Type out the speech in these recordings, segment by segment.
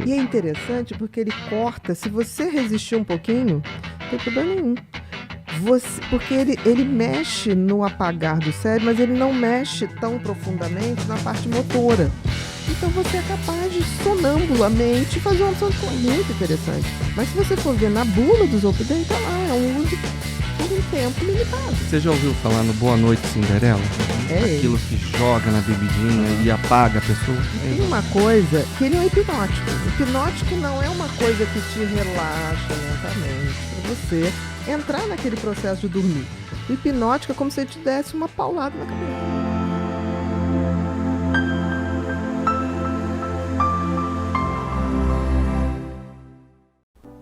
E é interessante porque ele corta, se você resistir um pouquinho, não tem problema nenhum. Porque ele mexe no apagar do cérebro, mas ele não mexe tão profundamente na parte motora. Então você é capaz de sonambulamente fazer uma opção de coisa muito interessante. Mas se você for ver na bula do Zolpidem, tá lá, é um uso por um tempo limitado. Você já ouviu falar no Boa Noite Cinderela? É aquilo que joga na bebidinha e apaga a pessoa? Tem uma coisa que ele é um hipnótico. O hipnótico não é uma coisa que te relaxa lentamente para você entrar naquele processo de dormir. O hipnótico é como se ele te desse uma paulada na cabeça.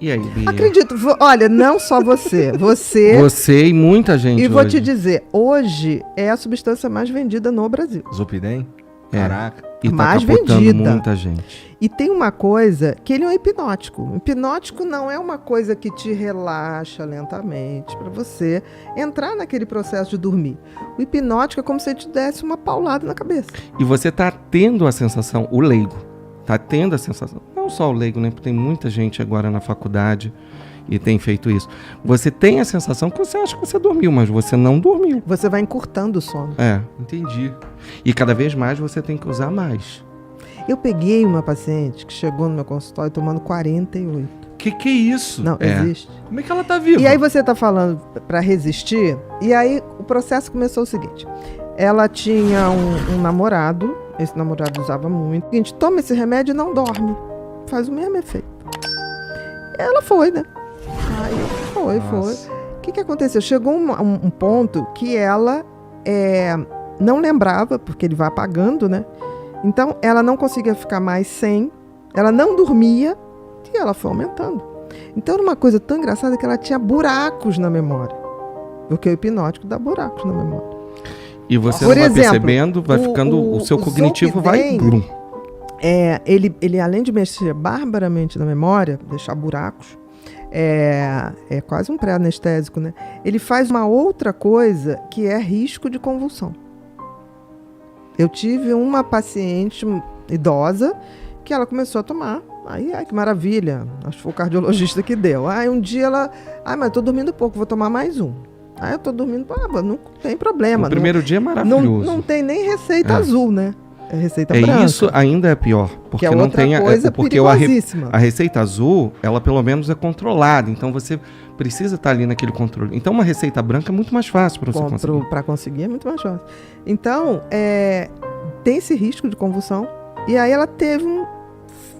E aí, Bia? Acredito, olha, não só você. Você e muita gente. E hoje. vou te dizer, hoje é a substância mais vendida no Brasil. Zolpidem? É. Caraca. E tá mais capotando vendida. muita gente. E tem uma coisa que ele é um hipnótico. O hipnótico não é uma coisa que te relaxa lentamente para você entrar naquele processo de dormir. O hipnótico é como se ele te desse uma paulada na cabeça. E você tá tendo a sensação, o leigo, tá tendo a sensação, não só o leigo, né? Porque tem muita gente agora na faculdade e tem feito isso. Você tem a sensação que você acha que você dormiu, mas você não dormiu. Você vai encurtando o sono. É. Entendi. E cada vez mais você tem que usar mais. Eu peguei uma paciente que chegou no meu consultório tomando 48. Que é isso? Não, existe. Como é que ela tá viva? E aí você tá falando para resistir, e aí o processo começou o seguinte. Ela tinha um namorado, esse namorado usava muito. A gente toma esse remédio e não dorme. Faz o mesmo efeito. Ela foi, né? Aí foi. O que aconteceu? Chegou um ponto que ela não lembrava, porque ele vai apagando, né? Então, ela não conseguia ficar mais sem, ela não dormia e ela foi aumentando. Então, era uma coisa tão engraçada que ela tinha buracos na memória. Porque o hipnótico dá buracos na memória. E você Por não vai exemplo, percebendo, vai ficando, o seu cognitivo vai... Blum. Ele, além de mexer barbaramente na memória, deixar buracos, é quase um pré-anestésico, né? Ele faz uma outra coisa que é risco de convulsão. Eu tive uma paciente idosa que ela começou a tomar. Aí, ai, que maravilha. Acho que foi o cardiologista que deu. Aí um dia ela... mas eu tô dormindo pouco, vou tomar mais um. Aí eu tô dormindo... não tem problema. O primeiro dia é maravilhoso. Não tem nem receita azul, né? É receita branca. Isso ainda é pior. Porque que é não outra tem coisa porque perigosíssima. a receita azul, ela pelo menos é controlada. Então você precisa estar ali naquele controle. Então uma receita branca é muito mais fácil para você conseguir. Para conseguir é muito mais fácil. Então, tem esse risco de convulsão. E aí ela teve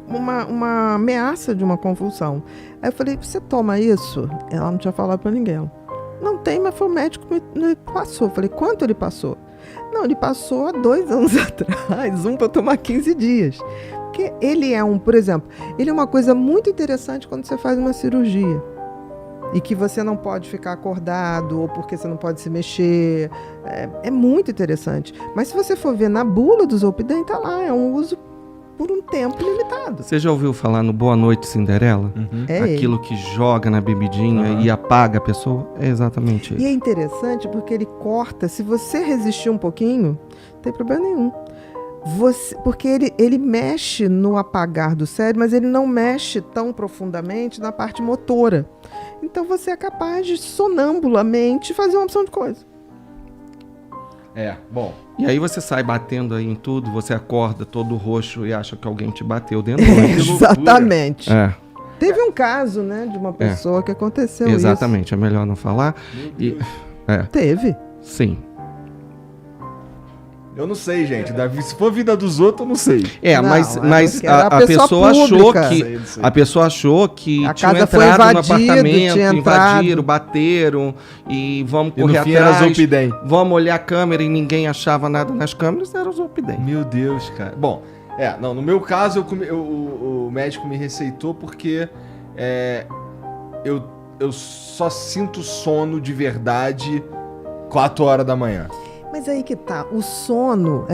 uma ameaça de uma convulsão. Aí eu falei, você toma isso? Ela não tinha falado para ninguém. Não tem, mas foi o médico que me passou. Eu falei, quanto ele passou? Não, ele passou há 2 anos atrás, para eu tomar 15 dias. Porque ele por exemplo, ele é uma coisa muito interessante quando você faz uma cirurgia. E que você não pode ficar acordado, ou porque você não pode se mexer. É muito interessante. Mas se você for ver na bula do Zolpidem, tá lá, é um uso por um tempo limitado. Você já ouviu falar no Boa Noite Cinderela? Uhum. Aquilo que joga na bebidinha e apaga a pessoa? É exatamente isso. E é interessante porque ele corta, se você resistir um pouquinho, não tem problema nenhum. Porque ele mexe no apagar do cérebro, mas ele não mexe tão profundamente na parte motora. Então você é capaz de sonambulamente fazer uma opção de coisa. Bom. E aí você sai batendo aí em tudo, você acorda todo roxo e acha que alguém te bateu dentro do ônibus. Exatamente. É. Teve um caso, né, de uma pessoa que aconteceu isso. Exatamente, é melhor não falar. Teve. Sim. Eu não sei, gente. Se for vida dos outros, eu não sei. Mas a a pessoa achou pública. que a pessoa achou que A tinham casa foi entrado no invadido, apartamento, tinha invadiram, bateram e vamos E no correr fim era atrás. Zolpidem. Vamos olhar a câmera e ninguém achava nada nas câmeras, era o Zolpidem. Meu Deus, cara. Bom, no meu caso, o médico me receitou porque eu só sinto sono de verdade 4 horas da manhã. Mas aí que tá, o sono,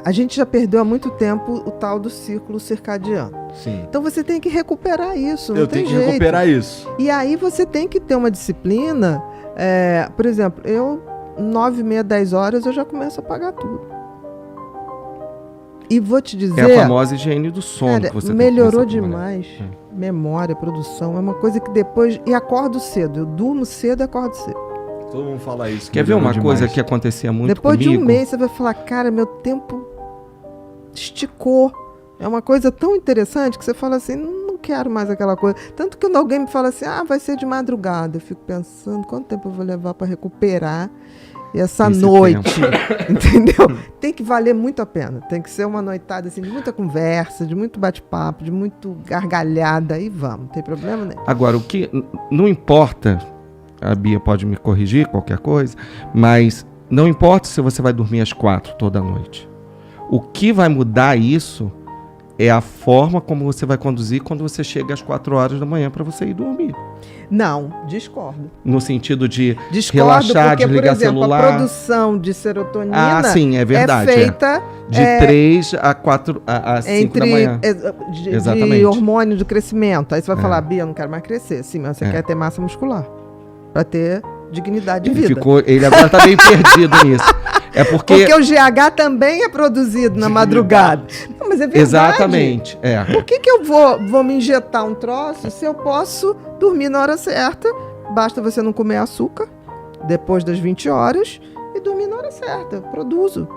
a gente já perdeu há muito tempo o tal do círculo circadiano. Sim. Então você tem que recuperar isso, não Eu tem tenho que jeito. recuperar isso. E aí você tem que ter uma disciplina, por exemplo, eu 9h30, 10 horas eu já começo a apagar tudo. E vou te dizer... É a famosa higiene do sono, cara, que você melhorou tem que começar a trabalhar. demais. Memória, produção, é uma coisa que depois... E acordo cedo. Eu durmo cedo e acordo cedo. Todo mundo fala isso. Quer ver uma melhorou coisa demais. que acontecia muito Depois comigo? de um mês você vai falar, cara, meu tempo esticou. É uma coisa tão interessante que você fala assim, não quero mais aquela coisa. Tanto que quando alguém me fala assim, vai ser de madrugada, eu fico pensando, quanto tempo eu vou levar para recuperar essa Esse noite, entendeu? Tem que valer muito a pena. Tem que ser uma noitada assim, de muita conversa, de muito bate-papo, de muito gargalhada, e vamos, não tem problema nenhum. Agora, o que não importa, a Bia pode me corrigir, qualquer coisa, mas não importa se você vai dormir às 4 toda noite. O que vai mudar isso é a forma como você vai conduzir quando você chega às 4 horas da manhã para você ir dormir. Não, discordo. No sentido de Discordo relaxar, porque, desligar por exemplo, celular. a produção de serotonina Sim, é verdade. é feita De 3 a 4 a 5 da manhã. de Exatamente. hormônio de crescimento. Aí você vai É. falar, Bia, eu não quero mais crescer. Sim, mas você É. quer ter massa muscular para ter dignidade de Ele vida. ele agora tá meio perdido nisso. É porque Porque o GH também é produzido na madrugada. Não, mas é verdade. exatamente, Por que eu vou me injetar um troço se eu posso dormir na hora certa? Basta você não comer açúcar depois das 20 horas e dormir na hora certa. Eu produzo.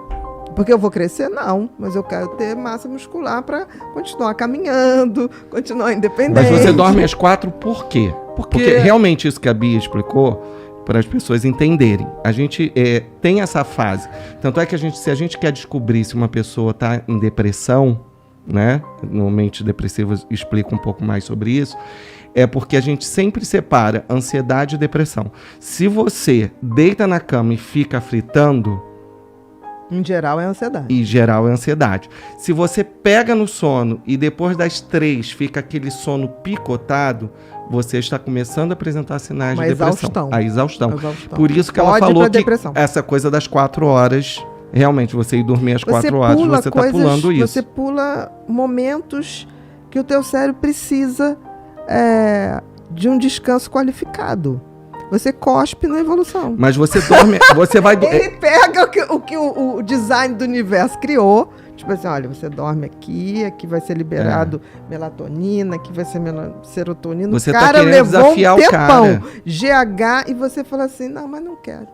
Porque eu vou crescer? Não. Mas eu quero ter massa muscular para continuar caminhando, continuar independente. Mas você dorme às 4 por quê? Porque realmente isso que a Bia explicou, para as pessoas entenderem. A gente tem essa fase. Tanto é que se a gente quer descobrir se uma pessoa está em depressão, né? Normalmente depressivos explica um pouco mais sobre isso. É porque a gente sempre separa ansiedade e depressão. Se você deita na cama e fica fritando, Em geral é ansiedade. em geral é ansiedade. Se você pega no sono e depois das 3 fica aquele sono picotado, você está começando a apresentar sinais Uma de depressão. exaustão. A exaustão. Exaustão. Por isso que ela Pode ir falou pra que depressão. essa coisa das 4 horas, realmente, você ir dormir às 4 horas, você está pulando isso. Você pula momentos que o teu cérebro precisa de um descanso qualificado. Você cospe na evolução. Mas você dorme, você vai... Ele pega o que o design do universo criou. Tipo assim, olha, você dorme aqui vai ser liberado melatonina, aqui vai ser serotonina. Você o tá cara querendo levou desafiar um o tempão. cara. GH, e você fala assim, não, mas não quero.